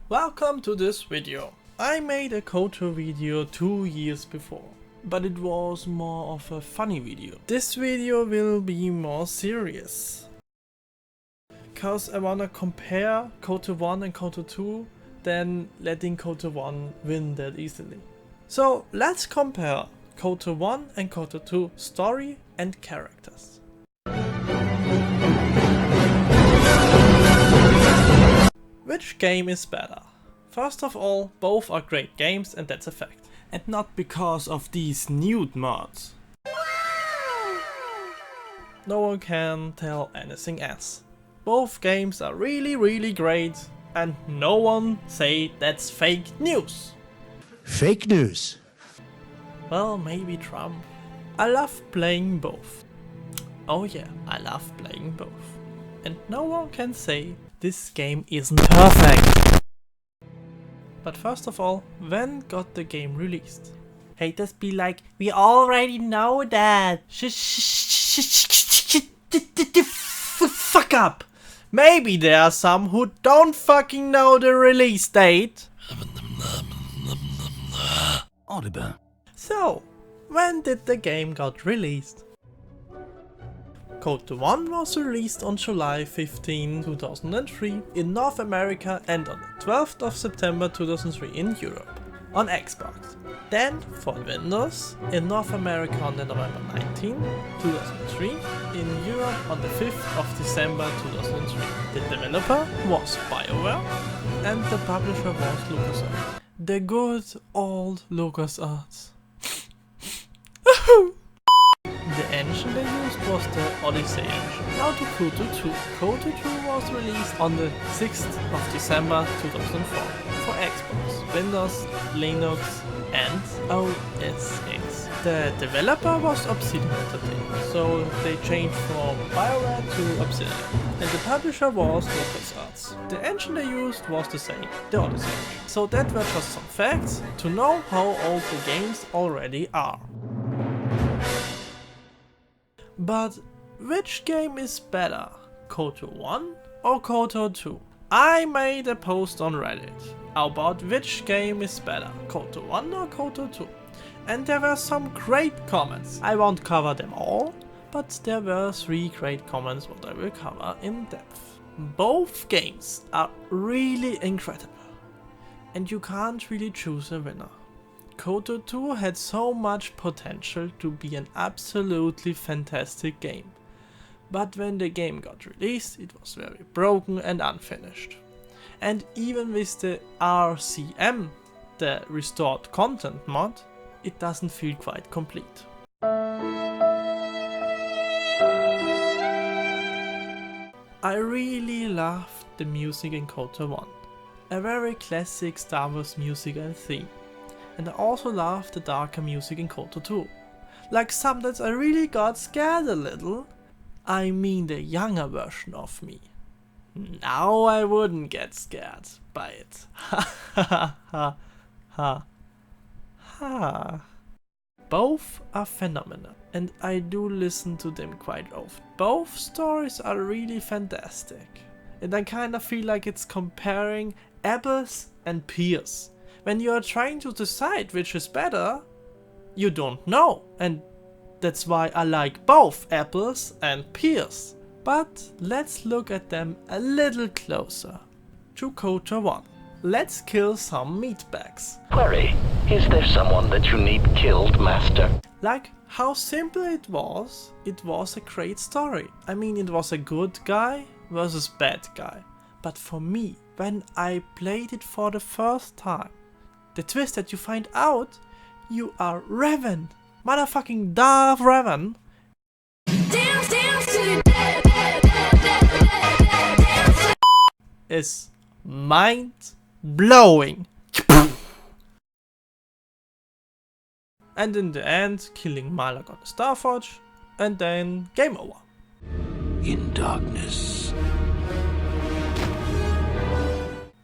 Welcome to this video. I made a KOTOR video 2 years before, but it was more of a funny video. This video will be more serious, cause I wanna compare KOTOR 1 and KOTOR 2 than letting KOTOR 1 win that easily. So let's compare KOTOR 1 and KOTOR 2 story and characters. Which game is better? First of all, both are great games and that's a fact. And not because of these nude mods. No one can tell anything else. Both games are really great and no one say that's fake news. Fake news. Well, maybe Trump. I love playing both. Oh yeah, I love playing both. And no one can say this game isn't perfect. But first of all, when got the game released? Haters be like, we already know that. Fuck up. Maybe there are some who don't fucking know the release date. Audible. So, when did the game got released? KOTOR 1 was released on July 15, 2003 in North America and on the 12th of September 2003 in Europe on Xbox. Then for Windows in North America on the November 19, 2003, in Europe on the 5th of December 2003. The developer was BioWare and the publisher was LucasArts. The good old LucasArts. The engine they used was the Odyssey engine. Now to KOTOR 2. KOTOR 2 was released on the 6th of December 2004 for Xbox, Windows, Linux and OS X. The developer was Obsidian Entertainment, so they changed from BioWare to Obsidian. And the publisher was LucasArts. The engine they used was the same, the Odyssey engine. So that were just some facts to know how old the games already are. But which game is better, KOTOR 1 or KOTOR 2? I made a post on Reddit about which game is better, KOTOR 1 or KOTOR 2. And there were some great comments. I won't cover them all, but there were 3 great comments what I will cover in depth. Both games are really incredible and you can't really choose a winner. KOTOR 2 had so much potential to be an absolutely fantastic game, but when the game got released it was very broken and unfinished. And even with the RCM, the restored content mod, it doesn't feel quite complete. I really loved the music in KOTOR 1, a very classic Star Wars music and theme. And I also love the darker music in KOTOR 2. Like sometimes I really got scared a little. I mean the younger version of me. Now I wouldn't get scared by it. Ha ha ha ha ha. Both are phenomenal and I do listen to them quite often. Both stories are really fantastic. And I kinda feel like it's comparing apples and pears. When you are trying to decide which is better, you don't know. And that's why I like both apples and pears. But let's look at them a little closer. To KOTOR 1. Let's kill some meatbags. Query, is there someone that you need killed, Master? Like how simple it was a great story. I mean, it was a good guy versus bad guy. But for me, when I played it for the first time, the twist that you find out you are Revan, motherfucking Darth Revan, is mind blowing. And in the end, killing Malak on the Starforge, and then game over. In darkness.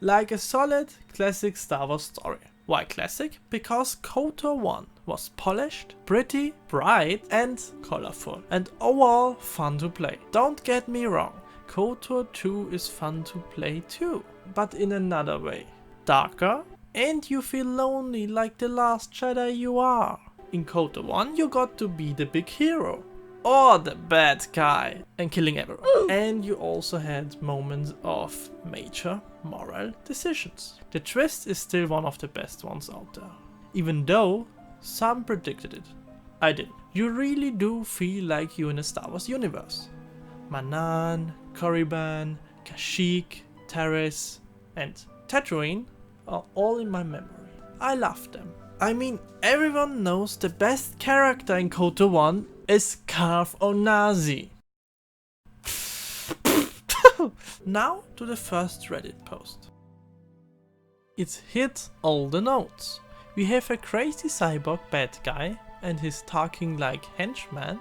Like a solid classic Star Wars story. Why classic? Because KOTOR 1 was polished, pretty, bright and colorful and overall fun to play. Don't get me wrong, KOTOR 2 is fun to play too, but in another way. darker, and you feel lonely like the last Jedi you are. In KOTOR 1 you got to be the big hero, or the bad guy, and killing everyone. And you also had moments of major moral decisions. The twist is still one of the best ones out there, even though some predicted it. I didn't. You really do feel like you're in a Star Wars universe. Manaan, Korriban, Kashyyyk, Taris, and Tatooine are all in my memory. I love them. I mean, everyone knows the best character in KOTOR 1 is Carth Onasi. Now to the first Reddit post. It hit all the notes. We have a crazy cyborg bad guy and his talking like henchman.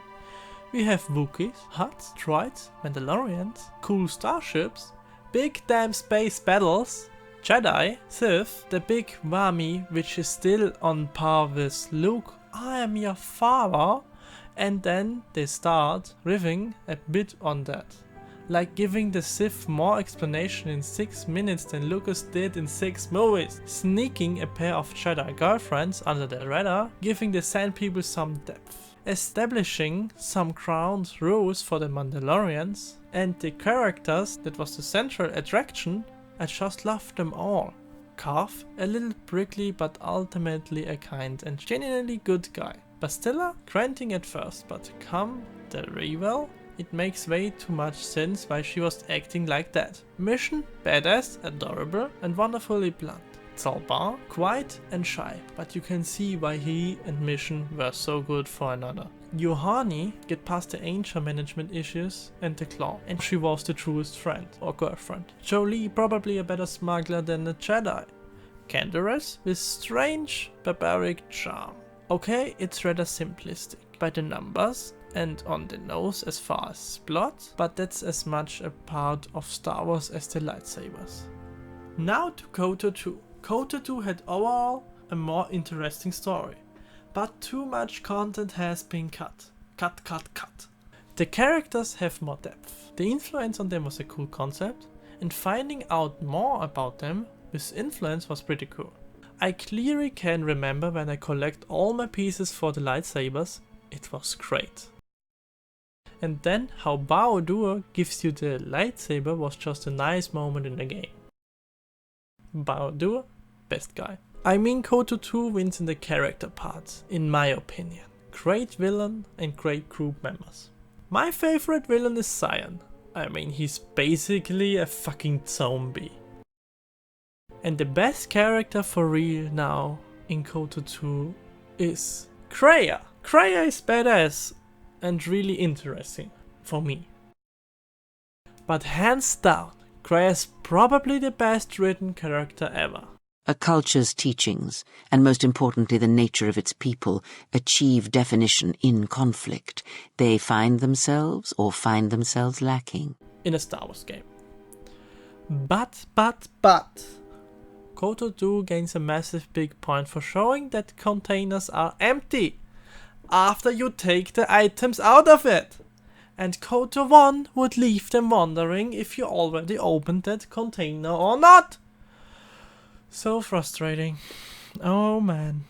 We have Wookiees, Hutts, droids, Mandalorians, cool starships, big damn space battles, Jedi, Sith, the big Wami which is still on par with Luke, I am your father, and then they start riffing a bit on that. Like giving the Sith more explanation in 6 minutes than Lucas did in 6 movies. Sneaking a pair of Jedi girlfriends under the radar, giving the Sand People some depth. Establishing some ground rules for the Mandalorians, and the characters that was the central attraction, I just loved them all. Carth, a little prickly but ultimately a kind and genuinely good guy. Bastilla, granting at first, but come the reveal, it makes way too much sense why she was acting like that. Mission, badass, adorable and wonderfully blunt. Zalbar, quiet and shy, but you can see why he and Mission were so good for another. Yohani get past the anger management issues and the claw, and she was the truest friend or girlfriend. Jolie probably a better smuggler than a Jedi. Canderous with strange barbaric charm. Okay, it's rather simplistic by the numbers and on the nose as far as plot, but that's as much a part of Star Wars as the lightsabers. Now to KOTOR 2. KOTOR 2 had overall a more interesting story, but too much content has been cut. Cut. The characters have more depth. The influence on them was a cool concept, and finding out more about them with influence was pretty cool. I clearly can remember when I collect all my pieces for the lightsabers, it was great. And then how Bao-Dur gives you the lightsaber was just a nice moment in the game. Bao-Dur, best guy. I mean, KOTOR 2 wins in the character part, in my opinion. Great villain and great group members. My favorite villain is Cyan. I mean, he's basically a fucking zombie. And the best character for real now in KOTOR 2 is Kreia. Kreia is badass and really interesting for me. But hands down, Kreia is probably the best written character ever. A culture's teachings, and most importantly the nature of its people, achieve definition in conflict. They find themselves or find themselves lacking. In a Star Wars game. But KOTOR 2 gains a massive big point for showing that containers are empty after you take the items out of it. And KOTOR 1 would leave them wondering if you already opened that container or not. So frustrating. Oh man.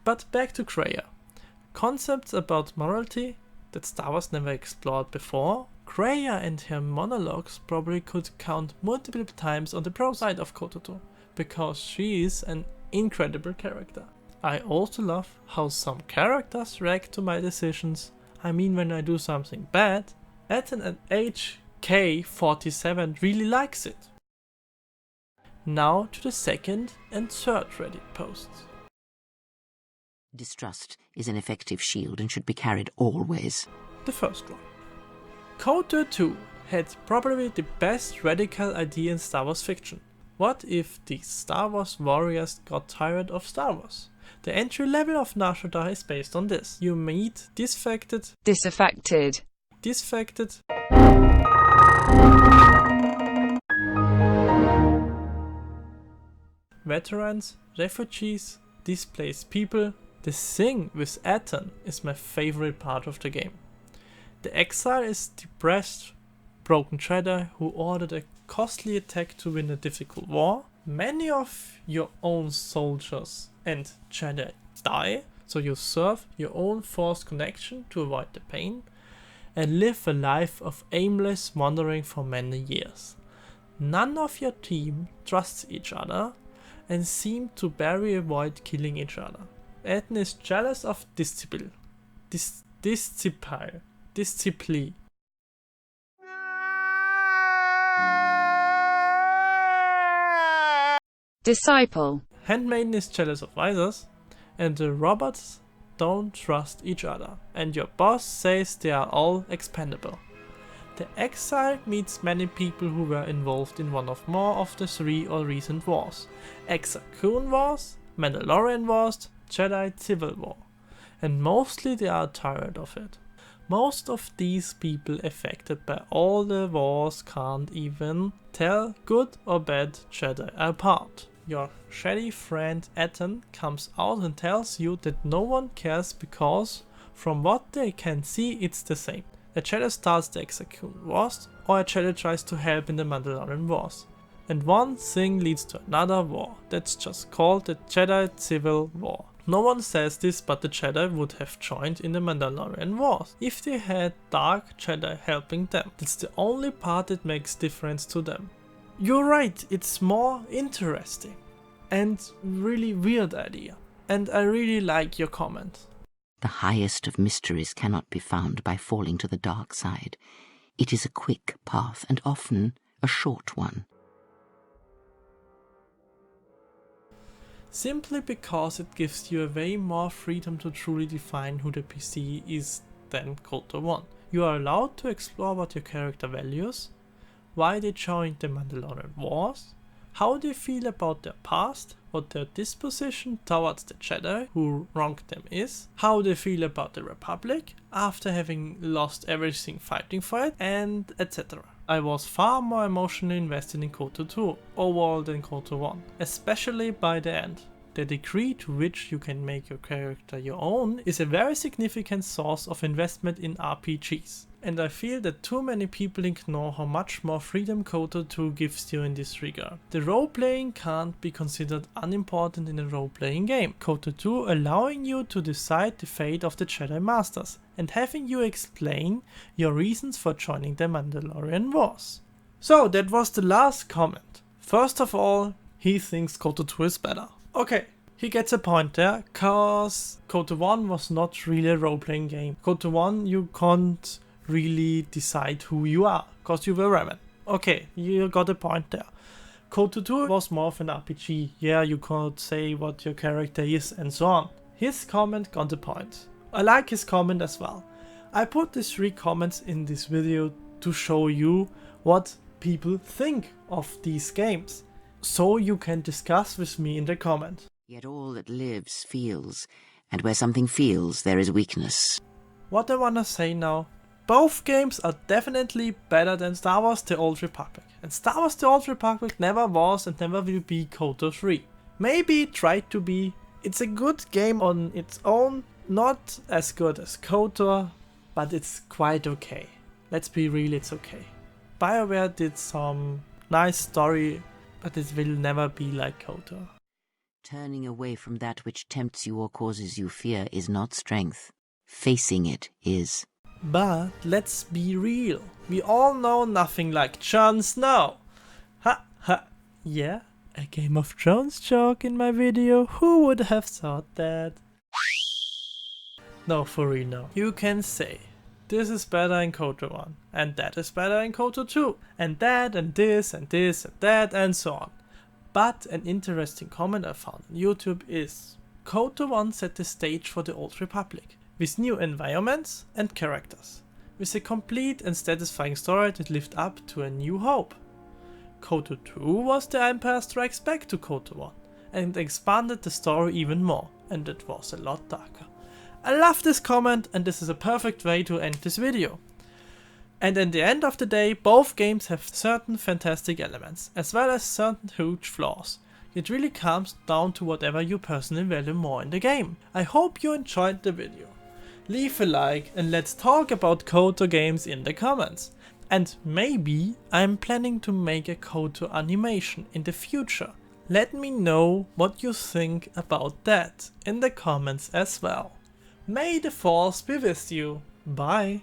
But back to Kreia. Concepts about morality that Star Wars never explored before. Kreia and her monologues probably could count multiple times on the pro side of KOTOR 2, because she is an incredible character. I also love how some characters react to my decisions. I mean, when I do something bad, Ethan and HK47 really likes it. Now to the second and third Reddit posts. Distrust is an effective shield and should be carried always. The first one. KOTOR 2 had probably the best radical idea in Star Wars fiction. What if the Star Wars warriors got tired of Star Wars? The entry level of Nar Shaddaa is based on this. You meet disaffected, veterans, refugees, displaced people. The thing with Ethan is my favorite part of the game. The exile is depressed, broken Jedi who ordered a costly attack to win a difficult war, Many of your own soldiers and Jedi die, so you serve your own Force connection to avoid the pain, and live a life of aimless wandering for many years. None of your team trusts each other and seem to barely avoid killing each other. Eden is jealous of discipline. Discipline. Disciple. Handmaiden is jealous of Visors, and the robots don't trust each other, and your boss says they are all expendable. The exile meets many people who were involved in one or more of the 3 or recent wars. Exar Kun Wars, Mandalorian Wars, Jedi Civil War, and mostly they are tired of it. Most of these people affected by all the wars can't even tell good or bad Jedi apart. Your shady friend Eden comes out and tells you that no one cares because from what they can see it's the same. A Jedi starts the Exar Kun Wars, or a Jedi tries to help in the Mandalorian Wars. And one thing leads to another war, that's just called the Jedi Civil War. No one says this, but the Jedi would have joined in the Mandalorian Wars if they had Dark Jedi helping them. That's the only part that makes difference to them. You're right, it's more interesting and really weird idea. And I really like your comment. The highest of mysteries cannot be found by falling to the dark side. It is a quick path, and often a short one. Simply because it gives you a way more freedom to truly define who the PC is than KOTOR 1. You are allowed to explore what your character values, why they joined the Mandalorian Wars, how they feel about their past, what their disposition towards the Jedi who wronged them is, how they feel about the Republic after having lost everything fighting for it, and etc. I was far more emotionally invested in KOTOR 2 overall than KOTOR 1, especially by the end. The degree to which you can make your character your own is a very significant source of investment in RPGs. And I feel that too many people ignore how much more freedom KOTOR 2 gives you in this regard. The role-playing can't be considered unimportant in a role-playing game. KOTOR 2 allowing you to decide the fate of the Jedi Masters and having you explain your reasons for joining the Mandalorian Wars. So that was the last comment. First of all, he thinks KOTOR 2 is better. Okay. He gets a point there, cause KOTOR 1 was not really a role-playing game. KOTOR 1 you can't really decide who you are, cause you were Revan. Okay, you got a point there. KOTOR 2 was more of an RPG. Yeah, you could say what your character is and so on. His comment got the point. I like his comment as well. I put these 3 comments in this video to show you what people think of these games, so you can discuss with me in the comments. Yet all that lives feels, and where something feels, there is weakness. What I wanna say now, both games are definitely better than Star Wars The Old Republic. And Star Wars The Old Republic never was and never will be KOTOR 3. Maybe it tried to be. It's a good game on its own, not as good as KOTOR, but it's quite okay. Let's be real, it's okay. BioWare did some nice story, but it will never be like KOTOR. Turning away from that which tempts you or causes you fear is not strength. Facing it is. But let's be real. We all know nothing like Jon Snow. Ha ha. Yeah, a Game of Thrones joke in my video. Who would have thought that? No, for real now. You can say, this is better in KOTOR 1, and that is better in KOTOR 2, and that, and this, and this, and that, and so on. But an interesting comment I found on YouTube is, KOTOR 1 set the stage for the Old Republic, with new environments and characters, with a complete and satisfying story that lived up to A New Hope. KOTOR 2 was the Empire Strikes Back to KOTOR 1, and expanded the story even more, and it was a lot darker. I love this comment, and this is a perfect way to end this video. And in the end of the day, both games have certain fantastic elements, as well as certain huge flaws. It really comes down to whatever you personally value more in the game. I hope you enjoyed the video. Leave a like and let's talk about KOTOR games in the comments. And maybe I'm planning to make a KOTOR animation in the future. Let me know what you think about that in the comments as well. May the Force be with you. Bye.